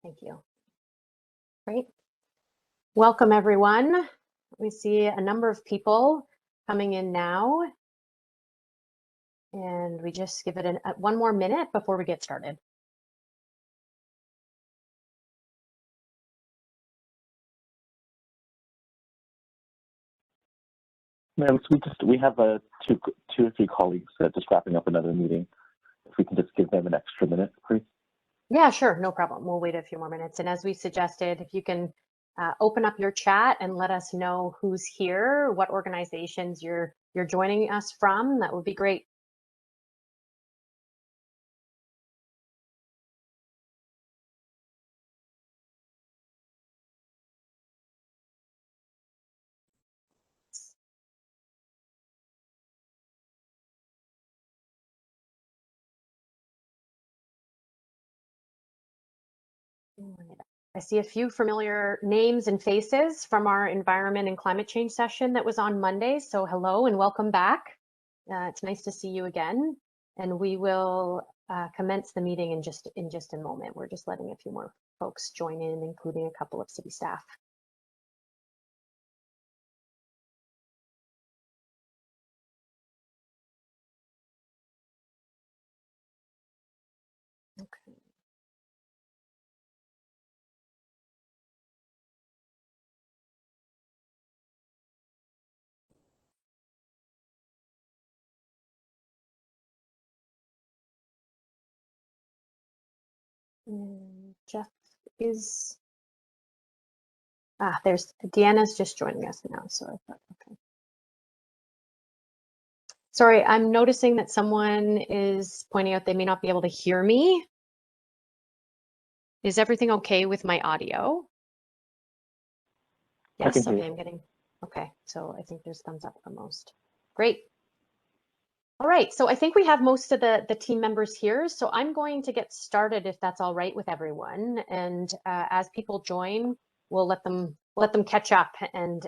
Thank you. Great. Welcome, everyone. We see a number of people coming in now, and we just give it one more minute before we get started. Ma'am, we have two or three colleagues just wrapping up another meeting. If we can just give them an extra minute, please. Yeah, sure, no problem. We'll wait a few more minutes. And as we suggested, if you can open up your chat and let us know who's here, what organizations you're joining us from, that would be great. I see a few familiar names and faces from our environment and climate change session that was on Monday. So hello and welcome back. It's nice to see you again. And we will commence the meeting in just a moment. We're just letting a few more folks join in, including a couple of city staff. Okay. Jeff is, there's Deanna's just joining us now. So I thought, okay. Sorry, I'm noticing that someone is pointing out they may not be able to hear me. Is everything okay with my audio? Yes, okay, I'm getting, okay. So I think there's thumbs up for most. Great. All right, so I think we have most of the team members here. So I'm going to get started if that's all right with everyone. And as people join, we'll let them catch up and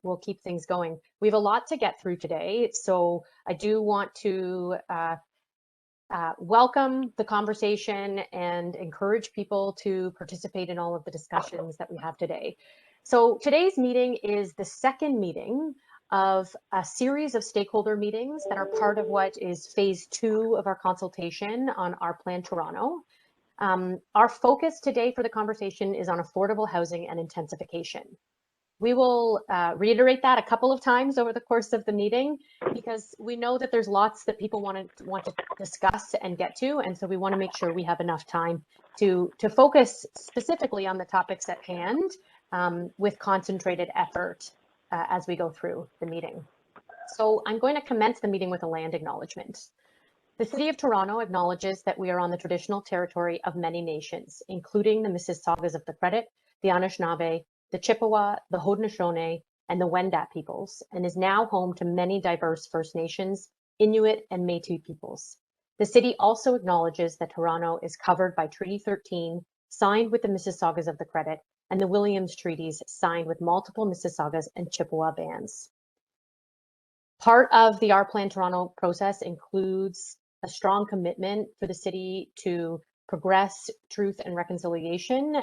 we'll keep things going. We have a lot to get through today. So I do want to welcome the conversation and encourage people to participate in all of the discussions that we have today. So today's meeting is the second meeting of a series of stakeholder meetings that are part of what is phase 2 of our consultation on our Plan Toronto. Our focus today for the conversation is on affordable housing and intensification. We will reiterate that a couple of times over the course of the meeting because we know that there's lots that people want to discuss and get to, and so we want to make sure we have enough time to focus specifically on the topics at hand with concentrated effort as we go through the meeting. So I'm going to commence the meeting with a land acknowledgement. The City of Toronto acknowledges that we are on the traditional territory of many nations, including the Mississaugas of the Credit, the Anishinaabe, the Chippewa, the Haudenosaunee, and the Wendat peoples, and is now home to many diverse First Nations, Inuit, and Métis peoples. The city also acknowledges that Toronto is covered by Treaty 13, signed with the Mississaugas of the Credit, and the Williams Treaties, signed with multiple Mississaugas and Chippewa bands. Part of the Our Plan Toronto process includes a strong commitment for the city to progress truth and reconciliation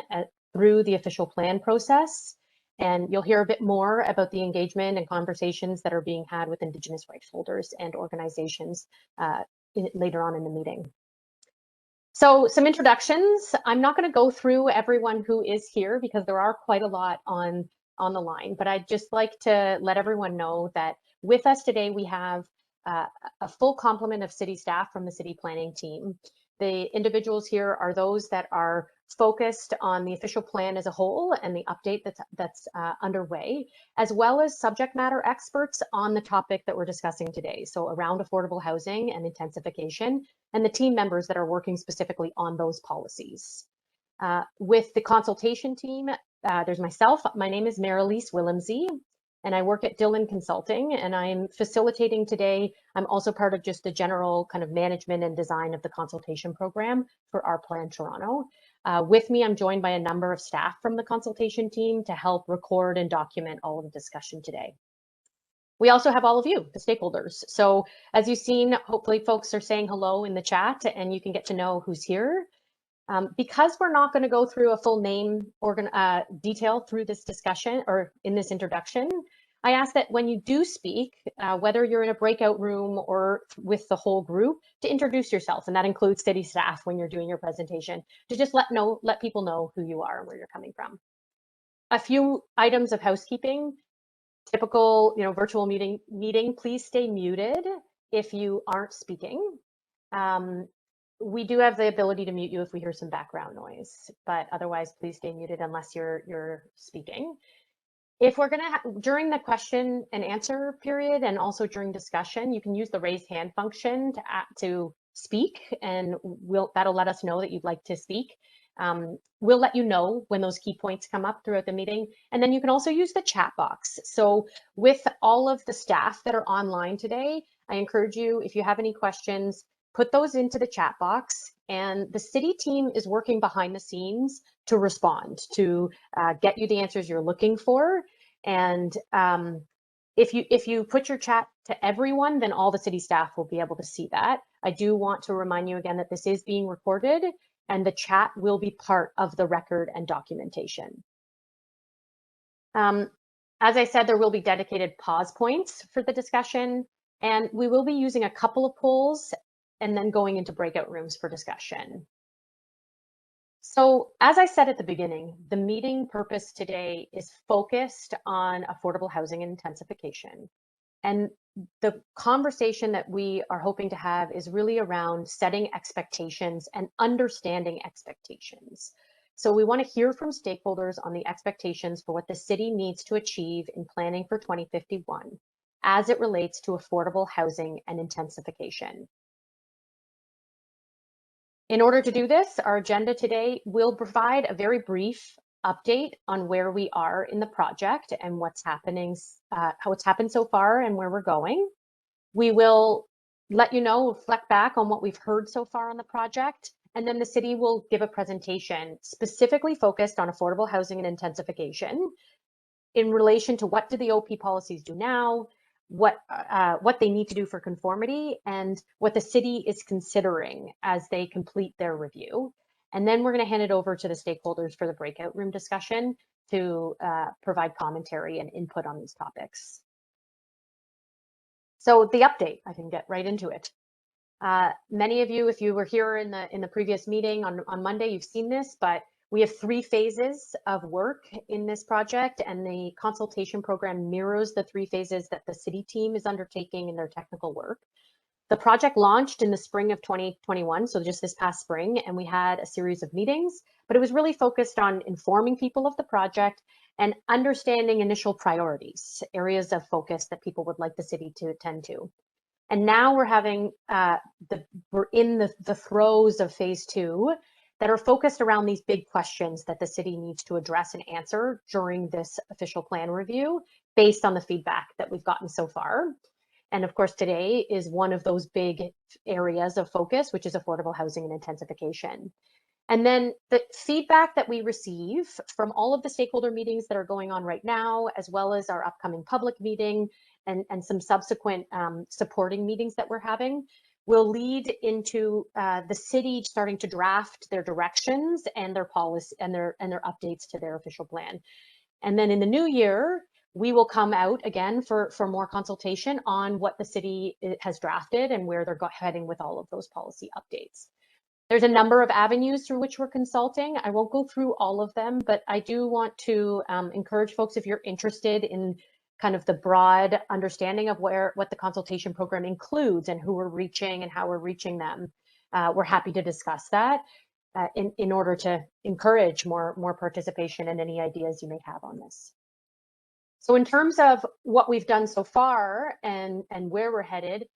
through the official plan process. And you'll hear a bit more about the engagement and conversations that are being had with Indigenous rights holders and organizations later on in the meeting. So some introductions. I'm not going to go through everyone who is here because there are quite a lot on the line, but I'd just like to let everyone know that with us today, we have a full complement of city staff from the city planning team. The individuals here are those that are focused on the official plan as a whole and the update that's underway, as well as subject matter experts on the topic that we're discussing today. So around affordable housing and intensification, and the team members that are working specifically on those policies. With the consultation team, there's myself. My name is Marilise Willemse, and I work at Dillon Consulting, and I'm facilitating today. I'm also part of just the general kind of management and design of the consultation program for Our Plan Toronto. With me, I'm joined by a number of staff from the consultation team to help record and document all of the discussion today. We also have all of you, the stakeholders. So as you've seen, hopefully folks are saying hello in the chat and you can get to know who's here. Because we're not going to go through a full name detail through this discussion or in this introduction, I ask that when you do speak, whether you're in a breakout room or with the whole group, to introduce yourself, and that includes city staff when you're doing your presentation, to just let people know who you are and where you're coming from. A few items of housekeeping. Typical, virtual meeting, please stay muted if you aren't speaking. We do have the ability to mute you if we hear some background noise, but otherwise please stay muted unless you're speaking. If we're during the question and answer period and also during discussion, you can use the raise hand function to speak, and that'll let us know that you'd like to speak. We'll let you know when those key points come up throughout the meeting. And then you can also use the chat box. So with all of the staff that are online today, I encourage you, if you have any questions, put those into the chat box, and the city team is working behind the scenes to respond, to get you the answers you're looking for. And if you put your chat to everyone, then all the city staff will be able to see that. I do want to remind you again that this is being recorded, and the chat will be part of the record and documentation. As I said, there will be dedicated pause points for the discussion, and we will be using a couple of polls and then going into breakout rooms for discussion. So as I said at the beginning, the meeting purpose today is focused on affordable housing and intensification. And the conversation that we are hoping to have is really around setting expectations and understanding expectations. So we want to hear from stakeholders on the expectations for what the city needs to achieve in planning for 2051 as it relates to affordable housing and intensification. In order to do this, our agenda today will provide a very brief update on where we are in the project and what's happening, how it's happened so far and where we're going. We will let you know, reflect back on what we've heard so far on the project, and then the city will give a presentation specifically focused on affordable housing and intensification in relation to what do the OP policies do now, what they need to do for conformity, and what the city is considering as they complete their review. And then we're going to hand it over to the stakeholders for the breakout room discussion to provide commentary and input on these topics. So the update, I can get right into it. Many of you, if you were here in the previous meeting on Monday, you've seen this, but we have 3 phases of work in this project, and the consultation program mirrors the 3 phases that the city team is undertaking in their technical work. The project launched in the spring of 2021, so just this past spring, and we had a series of meetings, but it was really focused on informing people of the project and understanding initial priorities, areas of focus that people would like the city to attend to. And now we're having, we're in the throes of phase 2 that are focused around these big questions that the city needs to address and answer during this official plan review based on the feedback that we've gotten so far. And of course, today is one of those big areas of focus, which is affordable housing and intensification. And then the feedback that we receive from all of the stakeholder meetings that are going on right now, as well as our upcoming public meeting and some subsequent supporting meetings that we're having, will lead into the city starting to draft their directions and their policy and their updates to their official plan. And then in the new year, we will come out again for more consultation on what the city has drafted and where they're heading with all of those policy updates. There's a number of avenues through which we're consulting. I won't go through all of them, but I do want to encourage folks, if you're interested in kind of the broad understanding of what the consultation program includes and who we're reaching and how we're reaching them, we're happy to discuss that in order to encourage more participation and any ideas you may have on this. So in terms of what we've done so far and where we're headed,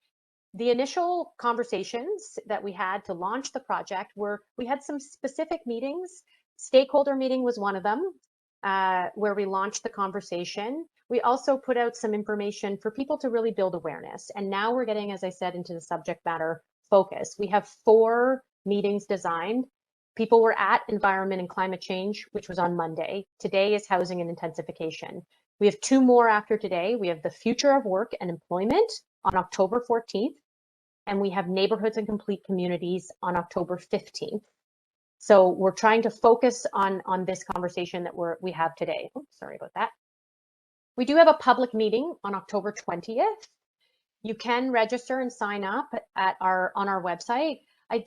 the initial conversations that we had to launch the project we had some specific meetings. Stakeholder meeting was one of them, where we launched the conversation. We also put out some information for people to really build awareness. And now we're getting, as I said, into the subject matter focus. We have 4 meetings designed. People were at Environment and Climate Change, which was on Monday. Today is Housing and Intensification. We have 2 more after today. We have the Future of Work and Employment on October 14th, and we have Neighborhoods and Complete Communities on October 15th. So we're trying to focus on this conversation that we have today. Oh, sorry about that. We do have a public meeting on October 20th. You can register and sign up on our website.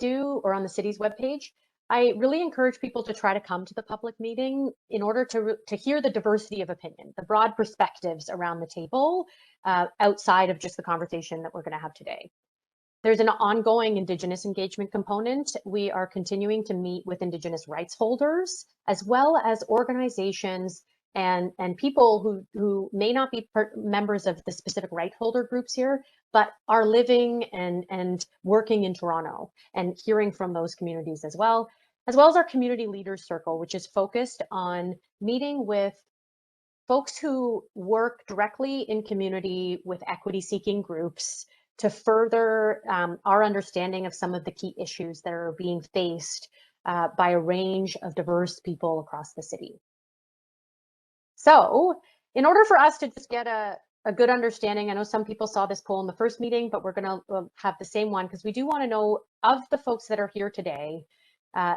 Or on the city's webpage. I really encourage people to try to come to the public meeting in order to hear the diversity of opinion, the broad perspectives around the table, outside of just the conversation that we're going to have today. There's an ongoing Indigenous engagement component. We are continuing to meet with Indigenous rights holders, as well as organizations and people who may not be members of the specific right holder groups here, but are living and working in Toronto, and hearing from those communities as well as our community leaders circle, which is focused on meeting with folks who work directly in community with equity seeking groups to further our understanding of some of the key issues that are being faced by a range of diverse people across the city. So in order for us to just get a good understanding, I know some people saw this poll in the first meeting, but we're going to have the same one because we do want to know, of the folks that are here today,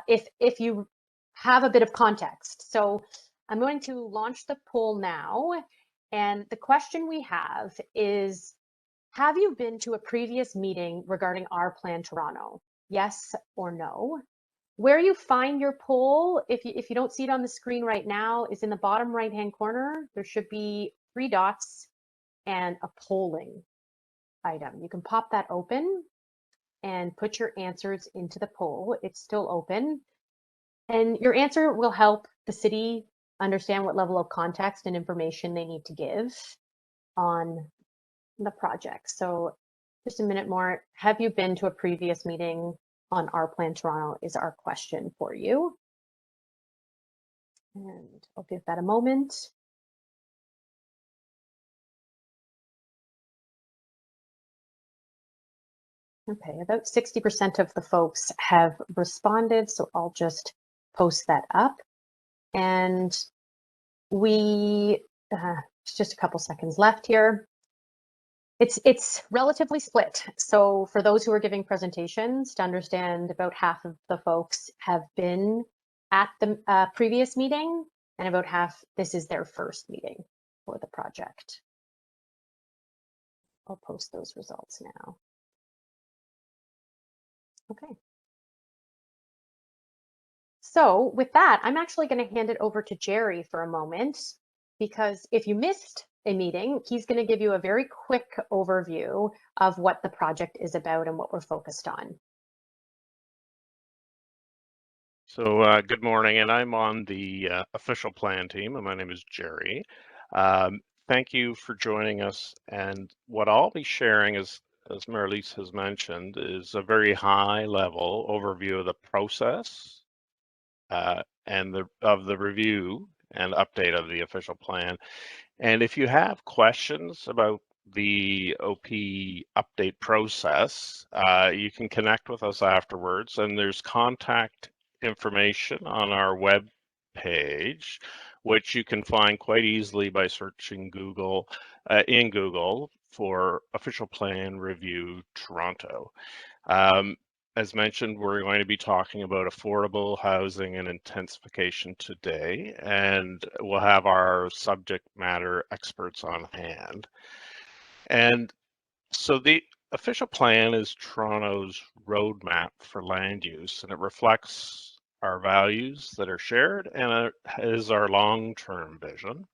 if you have a bit of context. So I'm going to launch the poll now. And the question we have is, have you been to a previous meeting regarding our Plan Toronto? Yes or no? Where you find your poll, if you don't see it on the screen right now, is in the bottom right-hand corner. There should be 3 dots and a polling item. You can pop that open and put your answers into the poll. It's still open. And your answer will help the city understand what level of context and information they need to give on the project. So just a minute more. Have you been to a previous meeting on our Plan Toronto is our question for you. And I'll give that a moment. Okay, about 60% of the folks have responded, so I'll just post that up. And we, just a couple seconds left here. It's relatively split. So for those who are giving presentations, to understand, about half of the folks have been at the previous meeting, and about half, this is their first meeting for the project. I'll post those results now. Okay. So with that, I'm actually going to hand it over to Jerry for a moment, because if you missed a meeting, he's going to give you a very quick overview of what the project is about and what we're focused on. So good morning, and I'm on the official plan team, and my name is Jerry. Thank you for joining us. And what I'll be sharing is, as Marliese has mentioned, is a very high level overview of the process and of the review and update of the official plan. And if you have questions about the OP update process, you can connect with us afterwards, and there's contact information on our web page, which you can find quite easily by searching Google in Google for Official Plan Review Toronto. As mentioned, we're going to be talking about affordable housing and intensification today, and we'll have our subject matter experts on hand. And so the official plan is Toronto's roadmap for land use, and it reflects our values that are shared, and it is our long-term vision.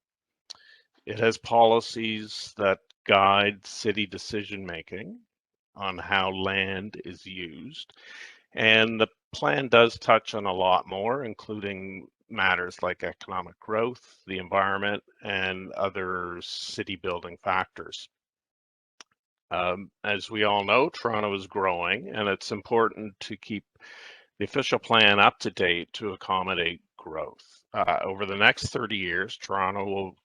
It has policies that guide city decision-making on how land is used. And the plan does touch on a lot more, including matters like economic growth, the environment, and other city building factors. As we all know, Toronto is growing, and it's important to keep the official plan up to date to accommodate growth. Over the next 30 years, Toronto will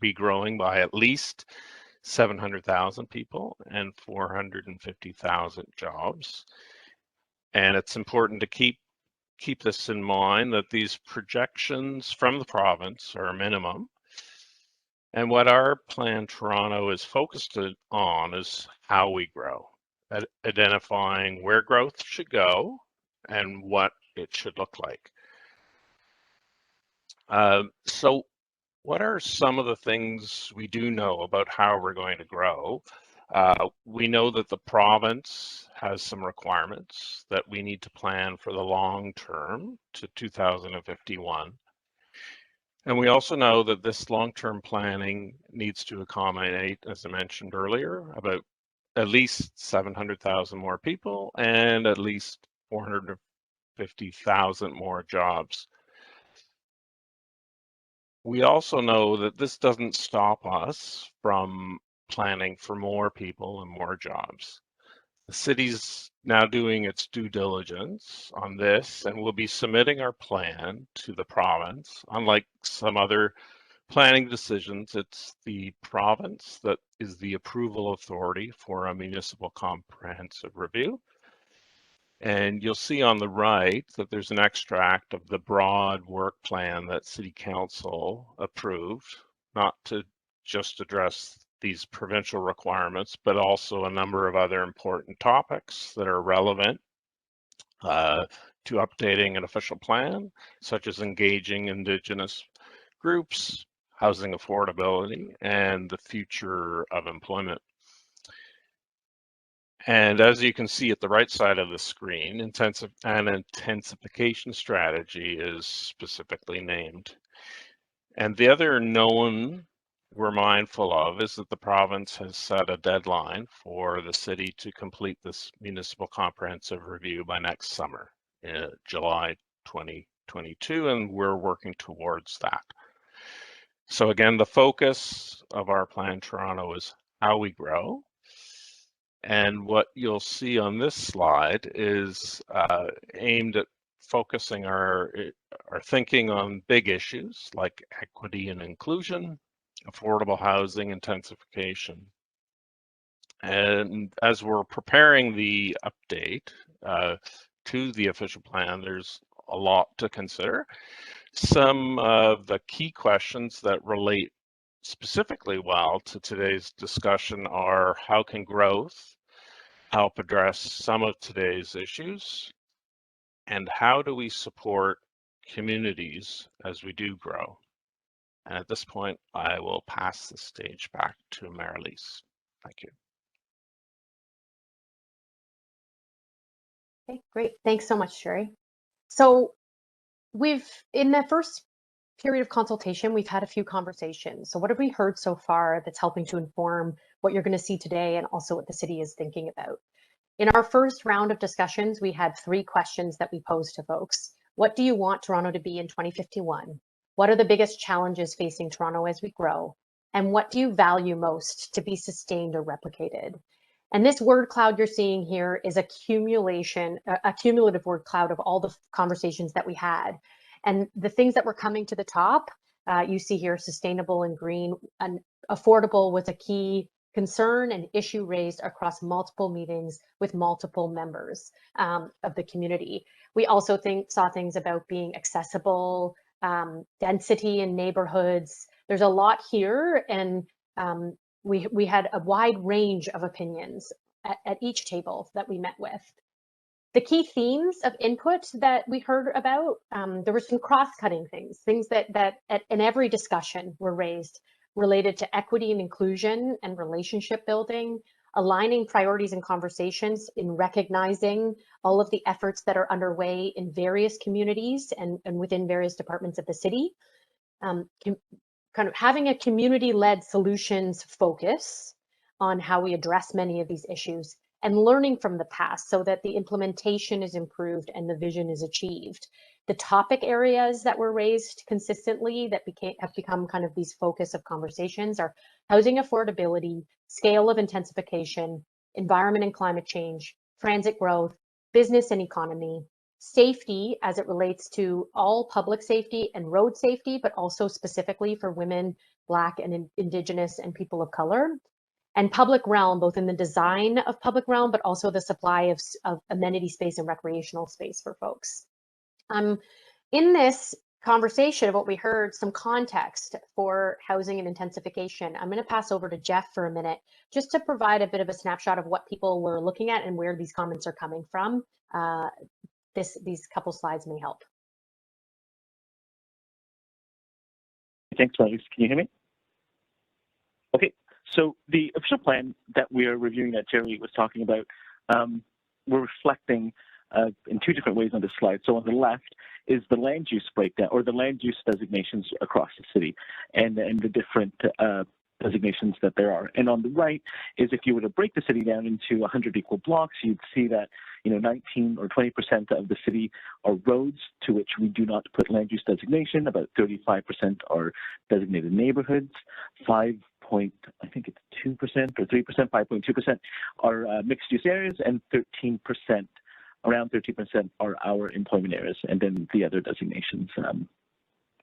be growing by at least 700,000 people and 450,000 jobs. And it's important to keep this in mind, that these projections from the province are a minimum. And what our Plan Toronto is focused on is how we grow, identifying where growth should go and what it should look like. So what are some of the things we do know about how we're going to grow? We know that the province has some requirements that we need to plan for the long term to 2051. And we also know that this long-term planning needs to accommodate, as I mentioned earlier, about at least 700,000 more people and at least 450,000 more jobs. We also know that this doesn't stop us from planning for more people and more jobs. The city's now doing its due diligence on this, and we'll be submitting our plan to the province. Unlike some other planning decisions, it's the province that is the approval authority for a municipal comprehensive review. And you'll see on the right that there's an extract of the broad work plan that City Council approved, not to just address these provincial requirements, but also a number of other important topics that are relevant to updating an official plan, such as engaging Indigenous groups, housing affordability, and the future of employment. And as you can see at the right side of the screen, an intensification strategy is specifically named. And the other known we're mindful of is that the province has set a deadline for the city to complete this municipal comprehensive review by next summer, July 2022, and we're working towards that. So again, the focus of our Plan Toronto is how we grow. And what you'll see on this slide is aimed at focusing our thinking on big issues like equity and inclusion, affordable housing, intensification. And as we're preparing the update to the official plan, there's a lot to consider. Some of the key questions that relate specifically well to today's discussion are how can growth help address some of today's issues, and how do we support communities as we do grow? And at this point, I will pass the stage back to Marilise. Thank you. Okay, great. Thanks so much, Sherry. So in the first period of consultation, we've had a few conversations. So what have we heard so far that's helping to inform what you're going to see today and also what the city is thinking about? In our first round of discussions, we had 3 questions that we posed to folks. What do you want Toronto to be in 2051? What are the biggest challenges facing Toronto as we grow? And what do you value most to be sustained or replicated? And this word cloud you're seeing here is a cumulative word cloud of all the conversations that we had. And the things that were coming to the top, you see here, sustainable and green and affordable was a key concern and issue raised across multiple meetings with multiple members of the community. We also saw things about being accessible, density in neighborhoods. There's a lot here, and we had a wide range of opinions at each table that we met with. The key themes of input that we heard about, there were some cross-cutting things that in every discussion were raised related to equity and inclusion and relationship building, aligning priorities and conversations in recognizing all of the efforts that are underway in various communities and within various departments of the city. Kind of having a community-led solutions focus on how we address many of these issues and learning from the past so that the implementation is improved and the vision is achieved. The topic areas that were raised consistently that have become kind of these focus of conversations are housing affordability, scale of intensification, environment and climate change, transit growth, business and economy, safety as it relates to all public safety and road safety, but also specifically for women, Black and Indigenous and people of color, and public realm, both in the design of public realm, but also the supply of amenity space and recreational space for folks. In this conversation of what we heard, some context for housing and intensification, I'm going to pass over to Jeff for a minute, just to provide a bit of a snapshot of what people were looking at and where these comments are coming from. these couple slides may help. Thanks, Marlies. Can you hear me? Okay, so the official plan that we are reviewing that Jerry was talking about, we're reflecting in two different ways on this slide. So on the left is the land use breakdown, or the land use designations across the city, and the different designations that there are. And on the right is, if you were to break the city down into 100 equal blocks, you'd see that 19 or 20% of the city are roads to which we do not put land use designation. About 35% are designated neighborhoods. 2% or 3%, 5.2% are mixed use areas, and 13%, around 13% are our employment areas, and then the other designations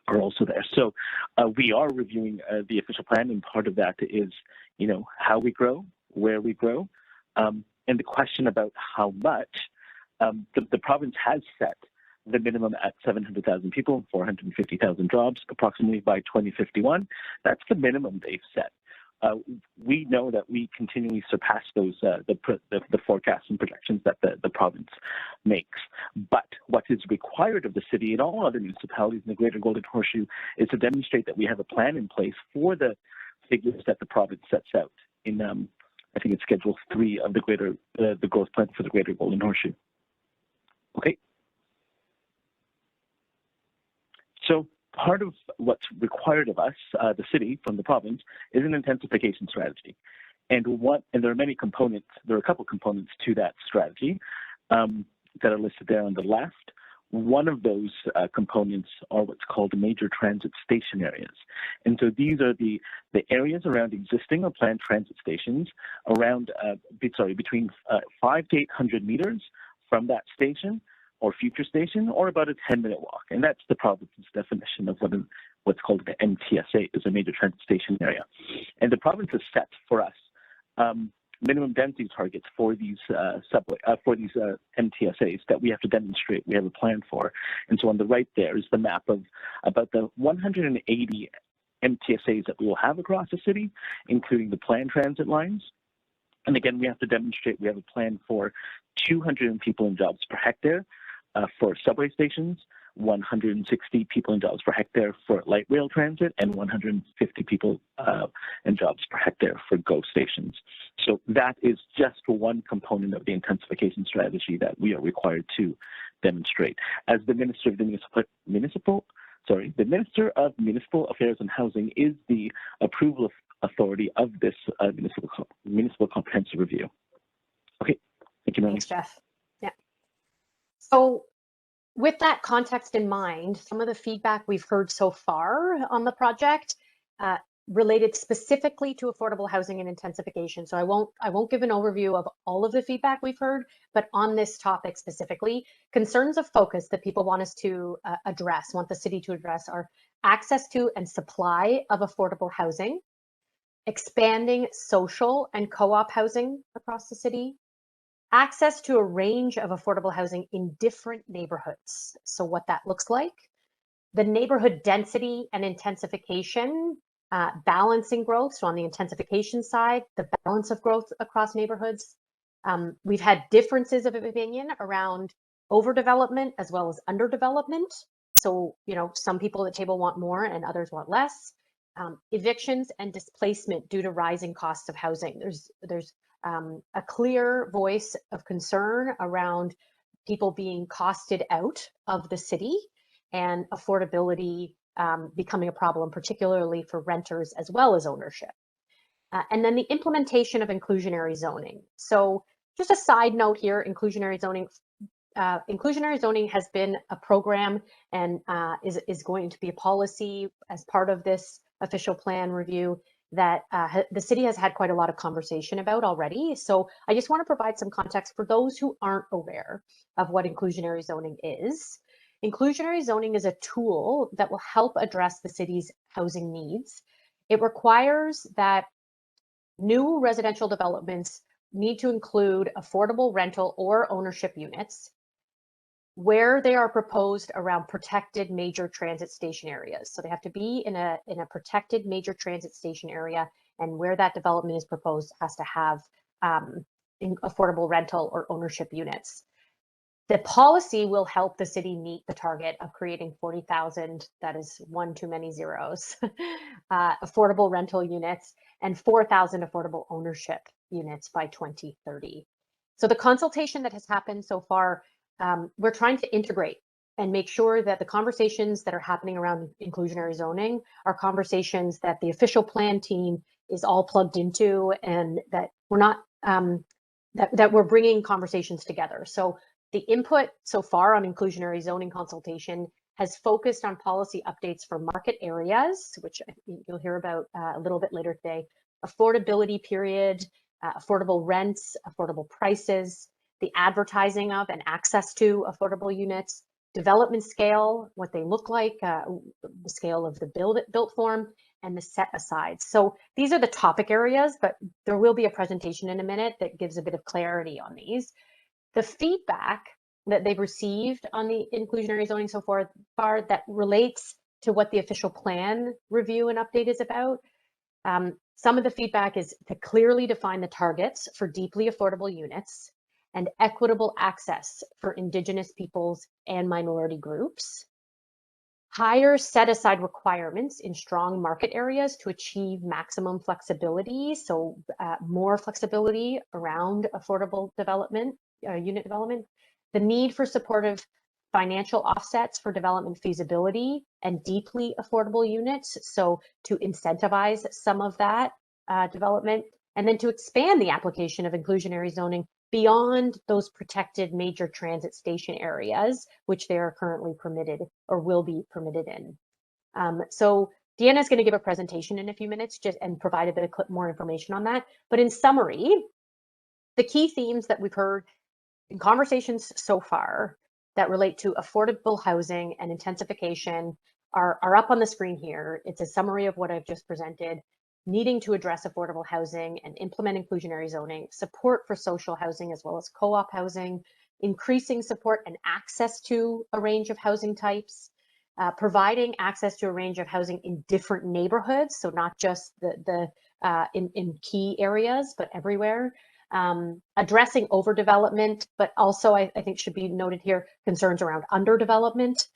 are also there. So we are reviewing the official plan, and part of that is, how we grow, where we grow, and the question about how much. The province has set the minimum at 700,000 people and 450,000 jobs, approximately by 2051. That's the minimum they've set. We know that we continually surpass those the forecasts and projections that the province makes. But what is required of the city and all other municipalities in the Greater Golden Horseshoe is to demonstrate that we have a plan in place for the figures that the province sets out in, I think it's Schedule 3 of the growth plan for the Greater Golden Horseshoe. Okay. So part of what's required of us, the city, from the province, is an intensification strategy. And there are many components, there are a couple components to that strategy that are listed there on the left. One of those components are what's called major transit station areas. And so these are the areas around existing or planned transit stations around, between 500 to 800 meters from that station or future station, or about a 10-minute walk. And that's the province's definition of what's called the MTSA, is a major transit station area. And the province has set for us minimum density targets for these MTSAs that we have to demonstrate we have a plan for. And so on the right there is the map of about the 180 MTSAs that we will have across the city, including the planned transit lines. And again, we have to demonstrate we have a plan for 200 people and jobs per hectare for subway stations, 160 people and jobs per hectare for light rail transit, and 150 people and jobs per hectare for GO stations. So that is just one component of the intensification strategy that we are required to demonstrate. As the Minister of the the Minister of Municipal Affairs and Housing is the approval authority of this municipal comprehensive review. Okay, thank you, Melanie. Thanks, Jeff. Yeah. So with that context in mind, some of the feedback we've heard so far on the project related specifically to affordable housing and intensification. So I won't give an overview of all of the feedback we've heard, but on this topic specifically, concerns of focus that people want us to want the city to address are access to and supply of affordable housing, expanding social and co-op housing across the city, access to a range of affordable housing in different neighborhoods. So what that looks like, the neighborhood density and intensification, balancing growth. So on the intensification side, the balance of growth across neighborhoods. We've had differences of opinion around overdevelopment as well as underdevelopment. So, some people at the table want more and others want less. Evictions and displacement due to rising costs of housing. There's a clear voice of concern around people being costed out of the city and affordability becoming a problem, particularly for renters as well as ownership. And then the implementation of inclusionary zoning. So just a side note here, inclusionary zoning has been a program and is going to be a policy as part of this official plan review that the city has had quite a lot of conversation about already. So I just want to provide some context for those who aren't aware of what inclusionary zoning is. Inclusionary zoning is a tool that will help address the city's housing needs. It requires that new residential developments need to include affordable rental or ownership units where they are proposed around protected major transit station areas. So they have to be in a protected major transit station area, and where that development is proposed has to have affordable rental or ownership units. The policy will help the city meet the target of creating 40,000, that is one too many zeros, affordable rental units and 4,000 affordable ownership units by 2030. So the consultation that has happened so far, we're trying to integrate and make sure that the conversations that are happening around inclusionary zoning are conversations that the official plan team is all plugged into, and that we're not that we're bringing conversations together. So the input so far on inclusionary zoning consultation has focused on policy updates for market areas, which you'll hear about a little bit later today, affordability period, affordable rents, affordable prices, the advertising of and access to affordable units, development scale, what they look like, the scale of the built form, and the set asides. So these are the topic areas, but there will be a presentation in a minute that gives a bit of clarity on these. The feedback that they've received on the inclusionary zoning so far that relates to what the official plan review and update is about. Some of the feedback is to clearly define the targets for deeply affordable units and equitable access for Indigenous peoples and minority groups. Higher set-aside requirements in strong market areas to achieve maximum flexibility, so more flexibility around affordable development, unit development. The need for supportive financial offsets for development feasibility and deeply affordable units, so to incentivize some of that development, and then to expand the application of inclusionary zoning beyond those protected major transit station areas, which they are currently permitted or will be permitted in. So Deanna is going to give a presentation in a few minutes and provide a bit of more information on that. But in summary, the key themes that we've heard in conversations so far that relate to affordable housing and intensification are up on the screen here. It's a summary of what I've just presented. Needing to address affordable housing and implement inclusionary zoning, support for social housing as well as co-op housing, increasing support and access to a range of housing types, providing access to a range of housing in different neighborhoods, so not just in key areas, but everywhere. Addressing overdevelopment, but also I think should be noted here, concerns around underdevelopment,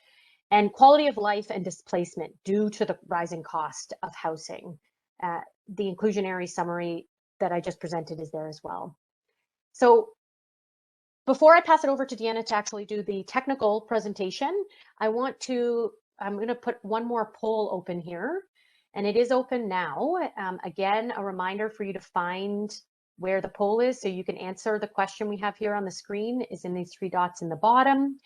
and quality of life and displacement due to the rising cost of housing. The inclusionary summary that I just presented is there as well. So before I pass it over to Deanna to actually do the technical presentation, I'm going to put one more poll open here, and it is open now. Again, a reminder for you to find where the poll is so you can answer the question we have here on the screen is in these three dots in the bottom.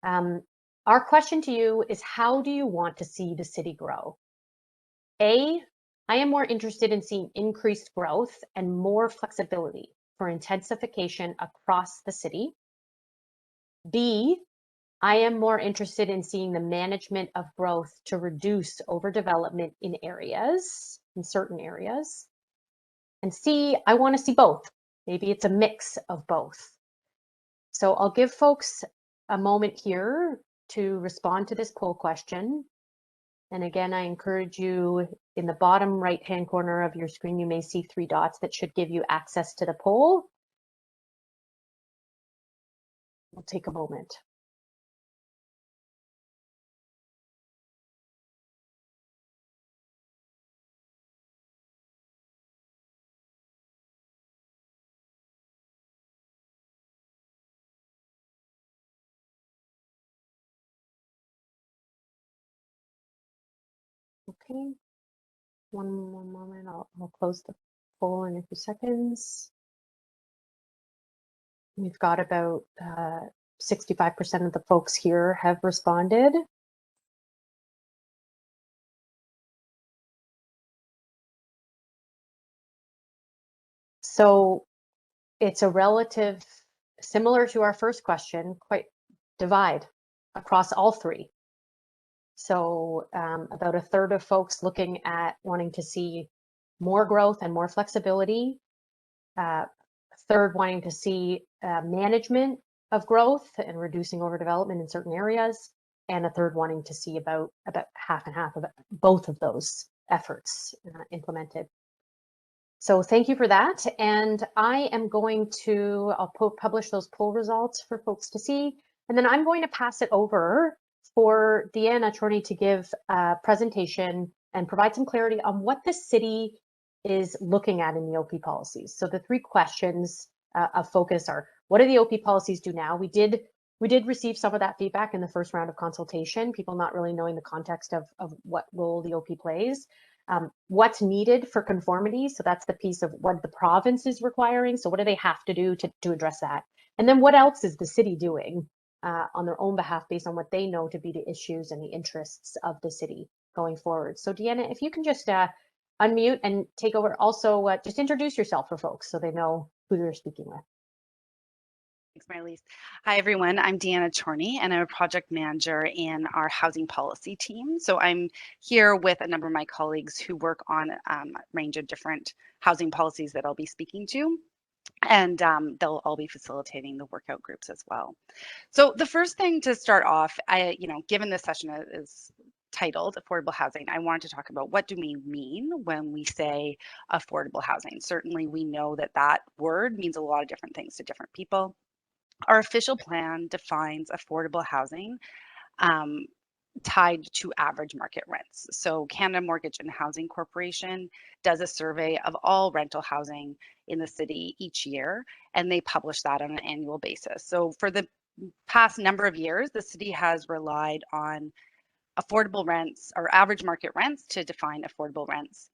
Our question to you is, how do you want to see the city grow? A, I am more interested in seeing increased growth and more flexibility for intensification across the city. B, I am more interested in seeing the management of growth to reduce overdevelopment in certain areas. And C, I want to see both. Maybe it's a mix of both. So I'll give folks a moment here to respond to this poll question. And again, I encourage you, in the bottom right-hand corner of your screen, you may see three dots that should give you access to the poll. We'll take a moment. Okay, one more moment. I'll close the poll in a few seconds. We've got about 65% of the folks here have responded. So it's a relative, similar to our first question, quite divide across all three. So about a third of folks looking at wanting to see more growth and more flexibility. A third wanting to see management of growth and reducing overdevelopment in certain areas. And a third wanting to see about half and half of both of those efforts implemented. So thank you for that. And I am going to, publish those poll results for folks to see. And then I'm going to pass it over for Deanna Chorney to give a presentation and provide some clarity on what the city is looking at in the OP policies. So the three questions of focus are, what do the OP policies do now? We did receive some of that feedback in the first round of consultation, people not really knowing the context of what role the OP plays. What's needed for conformity. So that's the piece of what the province is requiring. So what do they have to do to address that? And then what else is the city doing on their own behalf based on what they know to be the issues and the interests of the city going forward. So Deanna, if you can just unmute and take over. Also, just introduce yourself for folks so they know who they're speaking with. Thanks, Marlies. Hi, everyone. I'm Deanna Chorney, and I'm a project manager in our housing policy team. So I'm here with a number of my colleagues who work on a range of different housing policies that I'll be speaking to. And they'll all be facilitating the workout groups as well. So the first thing to start off, given this session is titled Affordable Housing, I wanted to talk about what do we mean when we say affordable housing. Certainly, we know that that word means a lot of different things to different people. Our official plan defines affordable housing tied to average market rents. So Canada Mortgage and Housing Corporation does a survey of all rental housing in the city each year, and they publish that on an annual basis. So for the past number of years, the city has relied on affordable rents or average market rents to define affordable rents.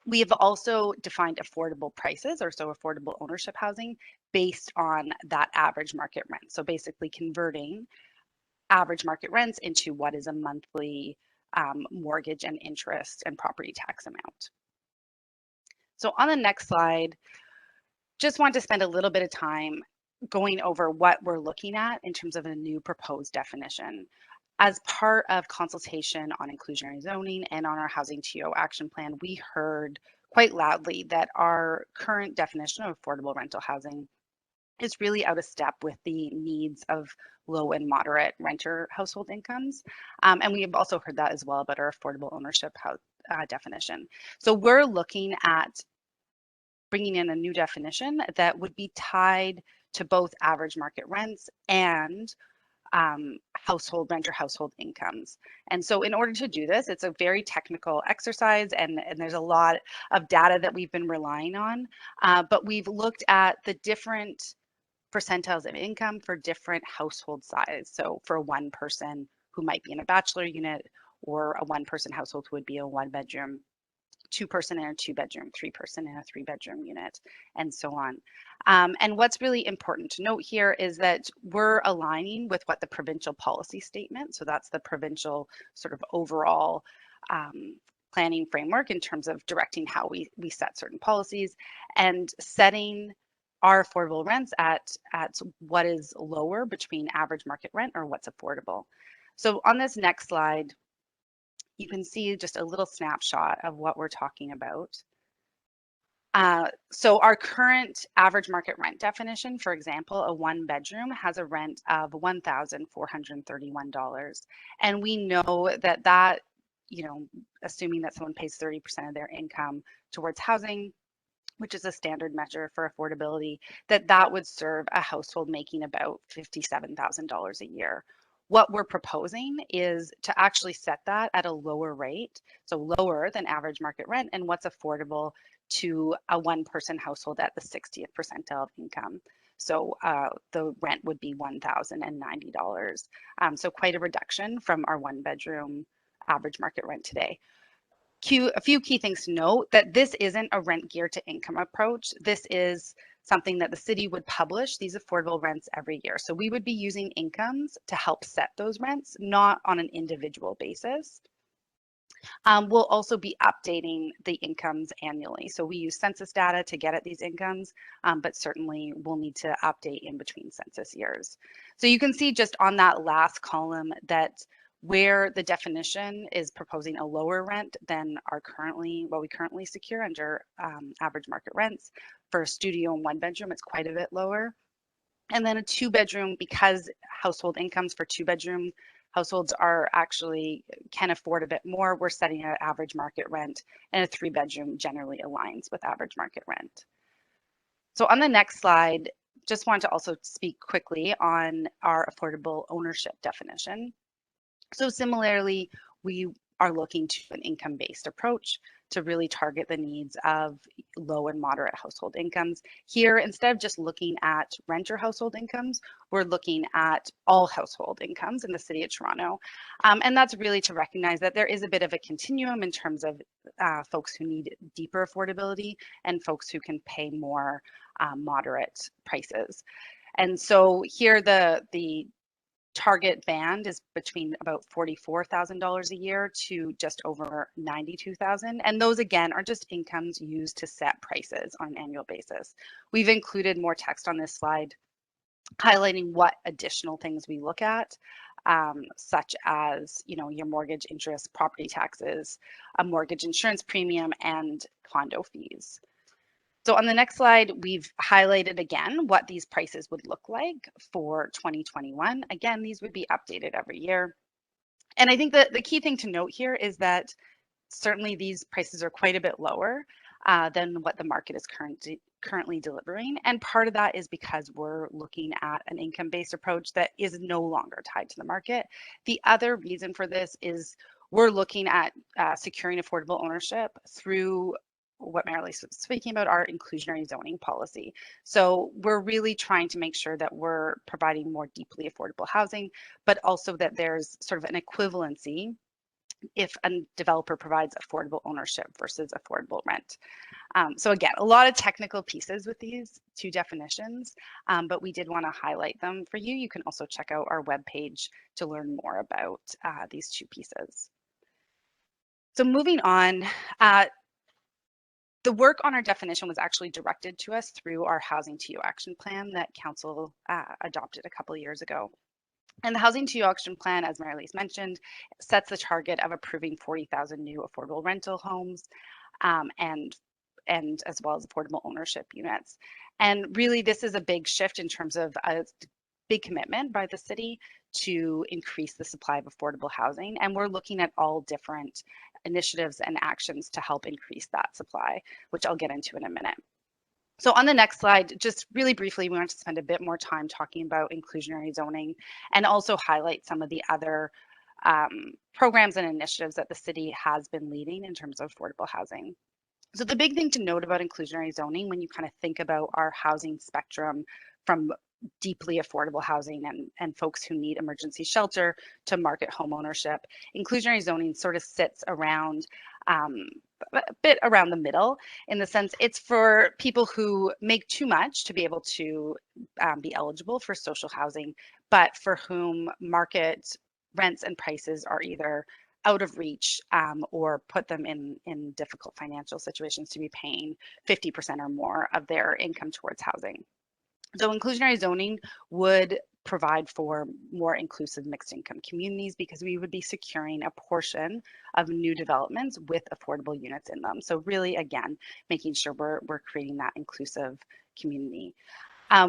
We have also defined affordable prices, or so affordable ownership housing, based on that average market rent. So basically converting average market rents into what is a monthly mortgage and interest and property tax amount. So on the next slide, just want to spend a little bit of time going over what we're looking at in terms of a new proposed definition. As part of consultation on inclusionary zoning and on our Housing TO action plan, we heard quite loudly that our current definition of affordable rental housing is really out of step with the needs of low and moderate renter household incomes. And we have also heard that as well about our affordable ownership definition. So we're looking at bringing in a new definition that would be tied to both average market rents and renter household incomes. And so in order to do this, it's a very technical exercise, and there's a lot of data that we've been relying on, but we've looked at the different percentiles of income for different household size. So for one person who might be in a bachelor unit, or a one-person household who would be a one-bedroom, two-person in a two-bedroom, three-person in a three-bedroom unit, and so on. And what's really important to note here is that we're aligning with what the provincial policy statement, so that's the provincial sort of overall planning framework in terms of directing how we set certain policies, and setting our affordable rents at what is lower between average market rent or what's affordable. So on this next slide, you can see just a little snapshot of what we're talking about. So our current average market rent definition, for example, a one bedroom has a rent of $1,431. And we know that, assuming that someone pays 30% of their income towards housing, which is a standard measure for affordability, that would serve a household making about $57,000 a year. What we're proposing is to actually set that at a lower rate, so lower than average market rent, and what's affordable to a one-person household at the 60th percentile of income. So the rent would be $1,090. So quite a reduction from our one-bedroom average market rent today. A few key things to note: that this isn't a rent geared to income approach. This is something that the city would publish, these affordable rents, every year. So we would be using incomes to help set those rents, not on an individual basis. We'll also be updating the incomes annually. So we use census data to get at these incomes, but certainly we'll need to update in between census years. So you can see just on that last column that where the definition is proposing a lower rent than what we currently secure under average market rents. For a studio and one bedroom, it's quite a bit lower. And then a two bedroom, because household incomes for two bedroom households are actually can afford a bit more, we're setting an average market rent, and a 3-bedroom generally aligns with average market rent. So on the next slide, just want to also speak quickly on our affordable ownership definition. So similarly, we are looking to an income-based approach to really target the needs of low and moderate household incomes. Here, instead of just looking at renter household incomes, we're looking at all household incomes in the City of Toronto. And that's really to recognize that there is a bit of a continuum in terms of folks who need deeper affordability and folks who can pay more moderate prices. And so here the target band is between about $44,000 a year to just over $92,000. And those again are just incomes used to set prices on an annual basis. We've included more text on this slide highlighting what additional things we look at, such as, you know, your mortgage interest, property taxes, a mortgage insurance premium, and condo fees. So on the next slide, we've highlighted again what these prices would look like for 2021. Again, these would be updated every year. And I think that the key thing to note here is that certainly these prices are quite a bit lower than what the market is currently delivering. And part of that is because we're looking at an income-based approach that is no longer tied to the market. The other reason for this is we're looking at securing affordable ownership through what Marilee's speaking about, our inclusionary zoning policy. So we're really trying to make sure that we're providing more deeply affordable housing, but also that there's sort of an equivalency if a developer provides affordable ownership versus affordable rent. So again, a lot of technical pieces with these two definitions, but we did want to highlight them for you. You can also check out our webpage to learn more about these two pieces. So moving on, the work on our definition was actually directed to us through our Housing to You action plan that Council adopted a couple of years ago. And the Housing to You action plan, as Marilee's mentioned, sets the target of approving 40,000 new affordable rental homes and as well as affordable ownership units. And really, this is a big shift in terms of a big commitment by the city to increase the supply of affordable housing. And we're looking at all different initiatives and actions to help increase that supply, which I'll get into in a minute. So on the next slide, just really briefly, we want to spend a bit more time talking about inclusionary zoning and also highlight some of the other programs and initiatives that the city has been leading in terms of affordable housing. So the big thing to note about inclusionary zoning, when you kind of think about our housing spectrum from deeply affordable housing and folks who need emergency shelter to market home ownership, inclusionary zoning sort of sits around a bit around the middle, in the sense it's for people who make too much to be able to be eligible for social housing, but for whom market rents and prices are either out of reach or put them in difficult financial situations to be paying 50% or more of their income towards housing. So inclusionary zoning would provide for more inclusive mixed income communities because we would be securing a portion of new developments with affordable units in them. So really, again, making sure we're creating that inclusive community.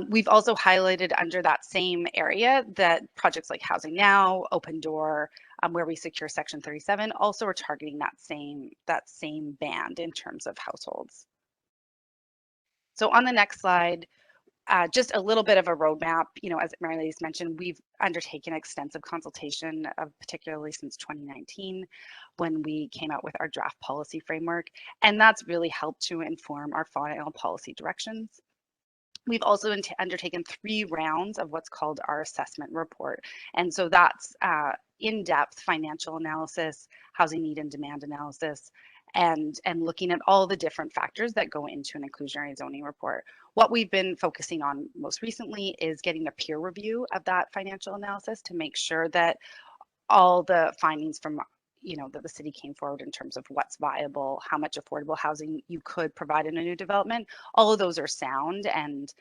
We've also highlighted under that same area that projects like Housing Now, Open Door, where we secure Section 37, also are targeting that same band in terms of households. So on the next slide, just a little bit of a roadmap. You know, as Marilee's mentioned, we've undertaken extensive consultation, particularly since 2019, when we came out with our draft policy framework, and that's really helped to inform our final policy directions. We've also undertaken 3 rounds of what's called our assessment report. And so that's in-depth financial analysis, housing need and demand analysis, and looking at all the different factors that go into an inclusionary zoning report. What we've been focusing on most recently is getting a peer review of that financial analysis to make sure that all the findings from that the city came forward in terms of what's viable, how much affordable housing you could provide in a new development, all of those are sound and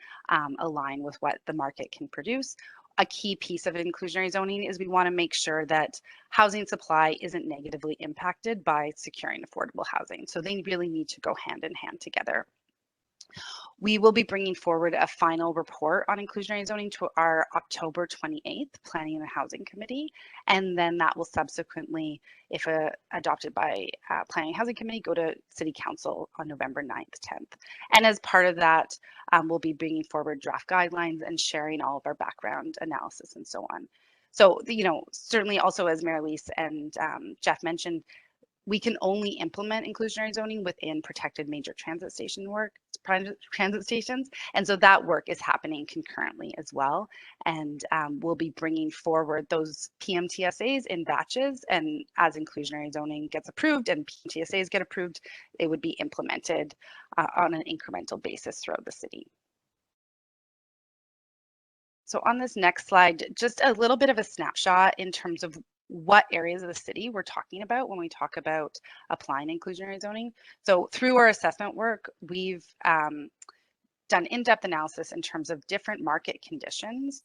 align with what the market can produce. A key piece of inclusionary zoning is we want to make sure that housing supply isn't negatively impacted by securing affordable housing. So they really need to go hand in hand together. We will be bringing forward a final report on inclusionary zoning to our October 28th Planning and Housing Committee, and then that will subsequently, if adopted by Planning and Housing Committee, go to City Council on November 9th, 10th. And as part of that, we'll be bringing forward draft guidelines and sharing all of our background analysis and so on. So, you know, certainly also as Marilise and Jeff mentioned, we can only implement inclusionary zoning within protected major transit stations. And so that work is happening concurrently as well. And we'll be bringing forward those PMTSAs in batches. And as inclusionary zoning gets approved and PMTSAs get approved, they would be implemented on an incremental basis throughout the city. So on this next slide, just a little bit of a snapshot in terms of what areas of the city we're talking about when we talk about applying inclusionary zoning. So through our assessment work, we've done in-depth analysis in terms of different market conditions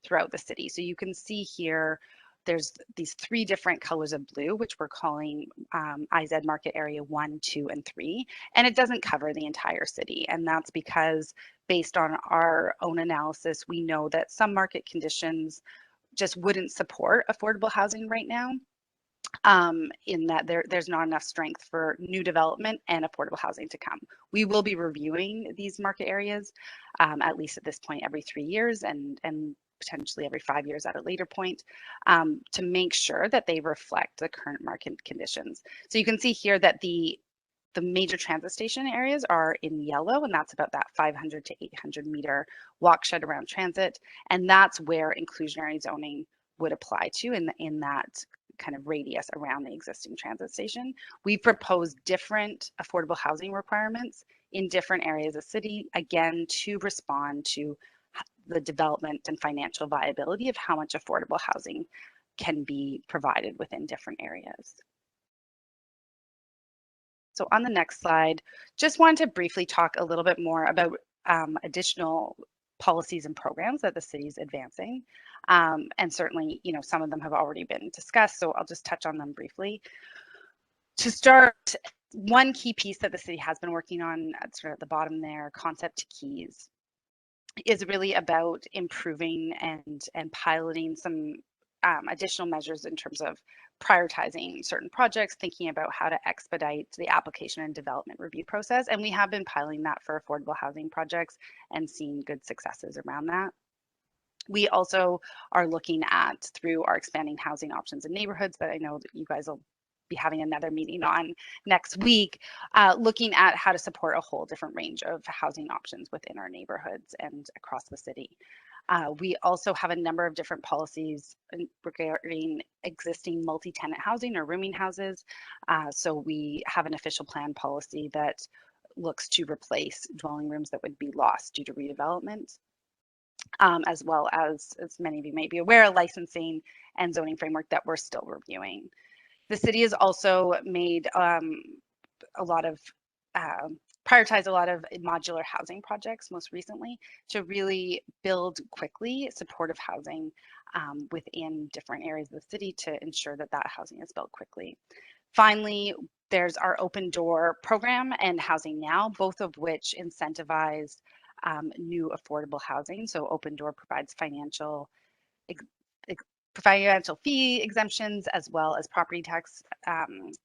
throughout the city. So you can see here, there's these 3 different colors of blue, which we're calling IZ market area 1, 2, and 3. And it doesn't cover the entire city. And that's because based on our own analysis, we know that some market conditions just wouldn't support affordable housing right now, in that there's not enough strength for new development and affordable housing to come. We will be reviewing these market areas, at least at this point, every 3 years and potentially every 5 years at a later point, to make sure that they reflect the current market conditions. So you can see here that the major transit station areas are in yellow, and that's about that 500 to 800 meter watershed around transit. And that's where inclusionary zoning would apply to in that kind of radius around the existing transit station. We propose different affordable housing requirements in different areas of the city, again, to respond to the development and financial viability of how much affordable housing can be provided within different areas. So on the next slide, just wanted to briefly talk a little bit more about additional policies and programs that the city is advancing. And certainly, you know, some of them have already been discussed, so I'll just touch on them briefly. To start, one key piece that the city has been working on, sort of at the bottom there, Concept to Keys, is really about improving and piloting some additional measures in terms of prioritizing certain projects, thinking about how to expedite the application and development review process. And we have been piloting that for affordable housing projects and seeing good successes around that. We also are looking at, through our expanding housing options in neighborhoods that I know that you guys will be having another meeting on next week, looking at how to support a whole different range of housing options within our neighborhoods and across the city. We also have a number of different policies regarding existing multi-tenant housing or rooming houses. So we have an official plan policy that looks to replace dwelling rooms that would be lost due to redevelopment. As well as many of you may be aware, a licensing and zoning framework that we're still reviewing. The city has also made prioritized a lot of modular housing projects most recently to really build quickly supportive housing within different areas of the city to ensure that that housing is built quickly. Finally, there's our Open Door program and Housing Now, both of which incentivize new affordable housing. So Open Door provides financial fee exemptions as well as property tax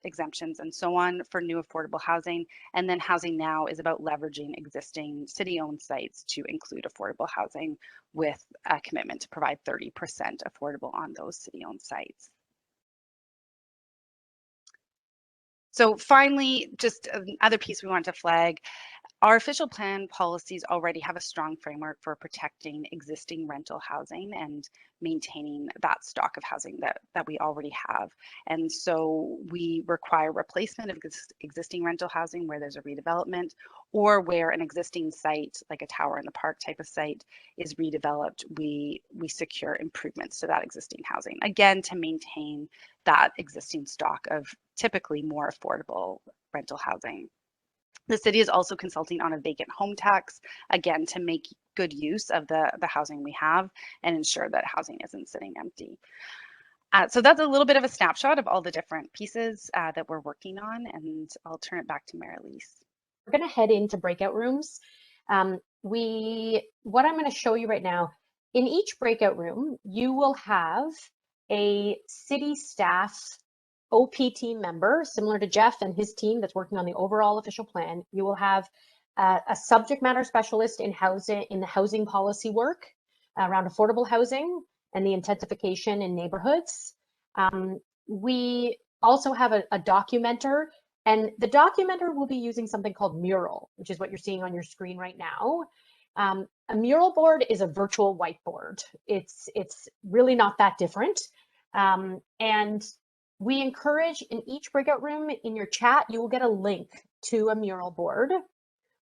exemptions and so on for new affordable housing. And then Housing Now is about leveraging existing city-owned sites to include affordable housing with a commitment to provide 30% affordable on those city-owned sites. So finally, just another piece we want to flag, our official plan policies already have a strong framework for protecting existing rental housing and maintaining that stock of housing that we already have. And so we require replacement of existing rental housing where there's a redevelopment, or where an existing site, like a tower in the park type of site, is redeveloped, we secure improvements to that existing housing, again, to maintain that existing stock of typically more affordable rental housing. The city is also consulting on a vacant home tax, again, to make good use of the housing we have and ensure that housing isn't sitting empty. So that's a little bit of a snapshot of all the different pieces that we're working on, and I'll turn it back to Marilise. we're going to head into breakout rooms. What I'm going to show you right now, in each breakout room, you will have a city staff OP team member, similar to Jeff and his team that's working on the overall official plan. You will have a subject matter specialist in the housing policy work around affordable housing and the intensification in neighborhoods. We also have a documenter, and the documenter will be using something called Mural, which is what you're seeing on your screen right now. A mural board is a virtual whiteboard. It's really not that different. And we encourage, in each breakout room in your chat, you will get a link to a mural board.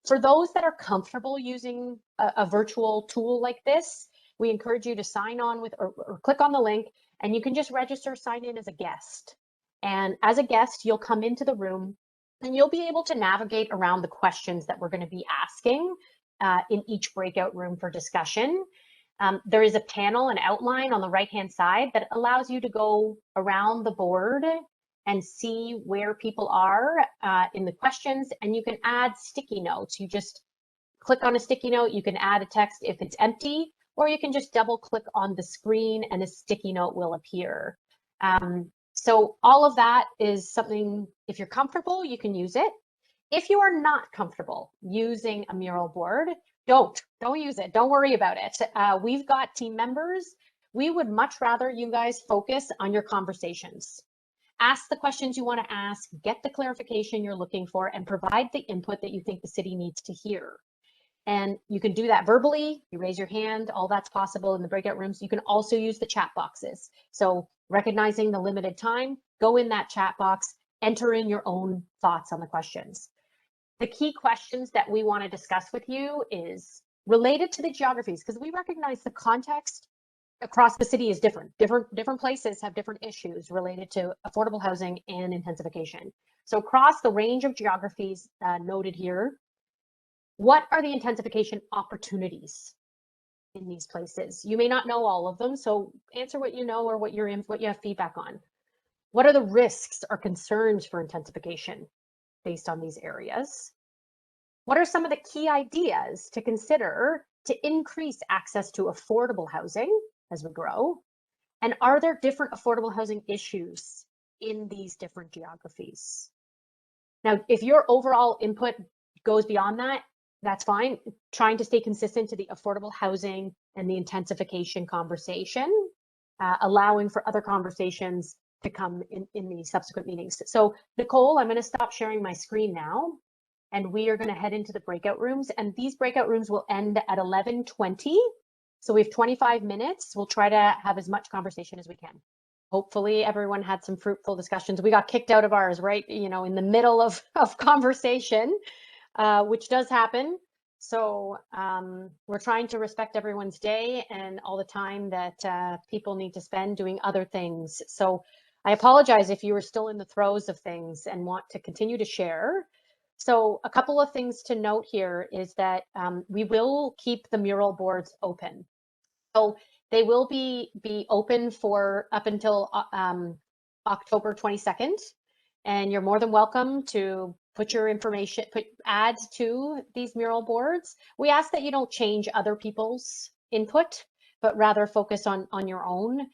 For those that are comfortable using a virtual tool like this, we encourage you to sign on with or click on the link, and you can just register, sign in as a guest. And as a guest, you'll come into the room and you'll be able to navigate around the questions that we're going to be asking in each breakout room for discussion. There is a panel, an outline on the right-hand side that allows you to go around the board and see where people are in the questions, and you can add sticky notes. You just click on a sticky note, you can add a text if it's empty, or you can just double click on the screen and a sticky note will appear. So all of that is something, if you're comfortable, you can use it. If you are not comfortable using a mural board, don't use it. Don't worry about it. We've got team members. We would much rather you guys focus on your conversations. Ask the questions you want to ask, get the clarification you're looking for, and provide the input that you think the city needs to hear. And you can do that verbally, you raise your hand, all that's possible in the breakout rooms. You can also use the chat boxes. So recognizing the limited time, go in that chat box, enter in your own thoughts on the questions. The key questions that we want to discuss with you is related to the geographies, because we recognize the context across the city is different. Different places have different issues related to affordable housing and intensification. So across the range of geographies noted here, what are the intensification opportunities in these places? You may not know all of them, so answer what you know or what you have feedback on. What are the risks or concerns for intensification based on these areas? What are some of the key ideas to consider to increase access to affordable housing as we grow? And are there different affordable housing issues in these different geographies? Now, if your overall input goes beyond that, that's fine. Trying to stay consistent to the affordable housing and the intensification conversation, allowing for other conversations to come in the subsequent meetings. So Nicole, I'm going to stop sharing my screen now, and we are going to head into the breakout rooms, and these breakout rooms will end at 11:20. So we have 25 minutes. We'll try to have as much conversation as we can. Hopefully everyone had some fruitful discussions. We got kicked out of ours, right? You know, in the middle of conversation, which does happen. So we're trying to respect everyone's day and all the time that people need to spend doing other things. So I apologize if you were still in the throes of things and want to continue to share. So a couple of things to note here is that we will keep the mural boards open. So they will be open for up until October 22nd. And you're more than welcome to put your information, add to these mural boards. We ask that you don't change other people's input, but rather focus on your own.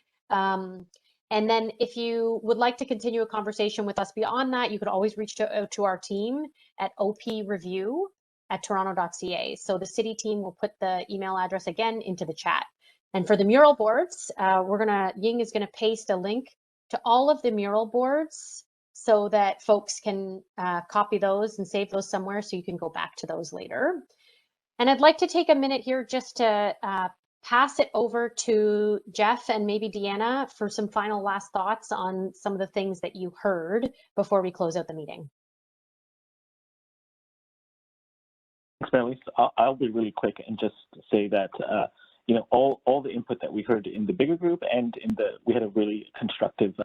And then if you would like to continue a conversation with us beyond that, you could always reach to our team at opreview@toronto.ca. So the city team will put the email address again into the chat. And for the mural boards, Ying is gonna paste a link to all of the mural boards so that folks can copy those and save those somewhere so you can go back to those later. And I'd like to take a minute here just to pass it over to Jeff and maybe Deanna for some final last thoughts on some of the things that you heard before we close out the meeting. Thanks, Marilise. I'll be really quick and just say that you know, all the input that we heard in the bigger group and we had a really constructive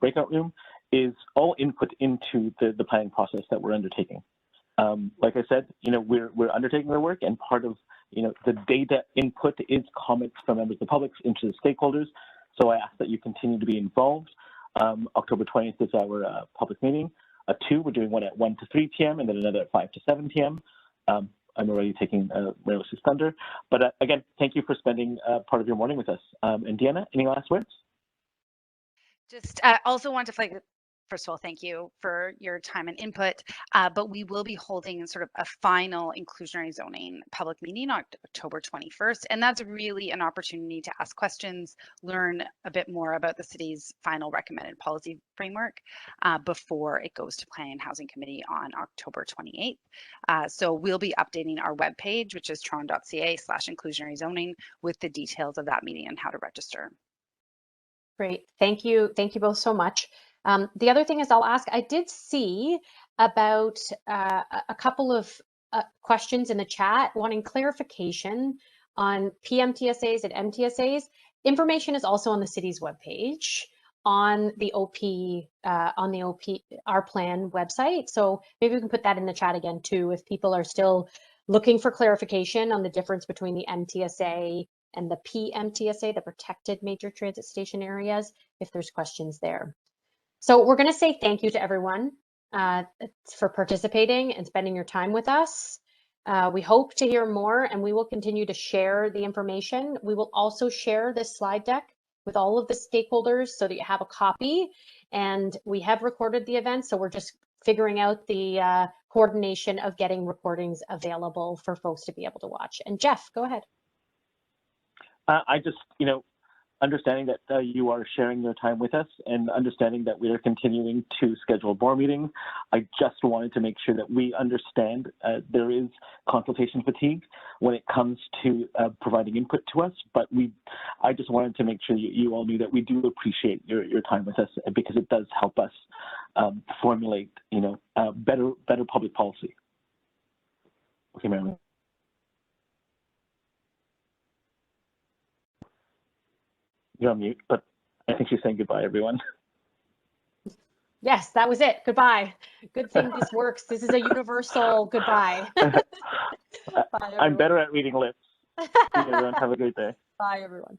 breakout room is all input into the planning process that we're undertaking. Like I said, you know, we're undertaking the work, and part of, you know, the data input is comments from members of the public into the stakeholders. So I ask that you continue to be involved. October 20th is our public meeting. 2. We're doing one at 1 to 3 p.m. and then another at 5 to 7 p.m. I'm already taking Marylis's thunder. But again, thank you for spending part of your morning with us. And Deanna, any last words? Just also want to flag, first of all, thank you for your time and input, but we will be holding sort of a final inclusionary zoning public meeting on October 21st. And that's really an opportunity to ask questions, learn a bit more about the city's final recommended policy framework before it goes to Planning and Housing Committee on October 28th. So we'll be updating our webpage, which is toronto.ca/inclusionary zoning, with the details of that meeting and how to register. Great. Thank you. Thank you both so much. The other thing is I'll ask, I did see about a couple of questions in the chat wanting clarification on PMTSAs and MTSAs. Information is also on the city's webpage on the our plan website. So maybe we can put that in the chat again too, if people are still looking for clarification on the difference between the MTSA and the PMTSA, the protected major transit station areas, if there's questions there. So we're going to say thank you to everyone for participating and spending your time with us. We hope to hear more, and we will continue to share the information. We will also share this slide deck with all of the stakeholders so that you have a copy. And we have recorded the event, so we're just figuring out the coordination of getting recordings available for folks to be able to watch. And Jeff, go ahead. I just, understanding that you are sharing your time with us and understanding that we are continuing to schedule more meetings, I just wanted to make sure that we understand there is consultation fatigue when it comes to providing input to us. But I just wanted to make sure you all knew that we do appreciate your time with us, because it does help us formulate, better public policy. Okay, Marilyn. You're on mute, but I think she's saying goodbye, everyone. Yes, that was it. Goodbye. Good thing this works. This is a universal goodbye. Bye, I'm better at reading lips. See you, everyone. Have a great day. Bye, everyone.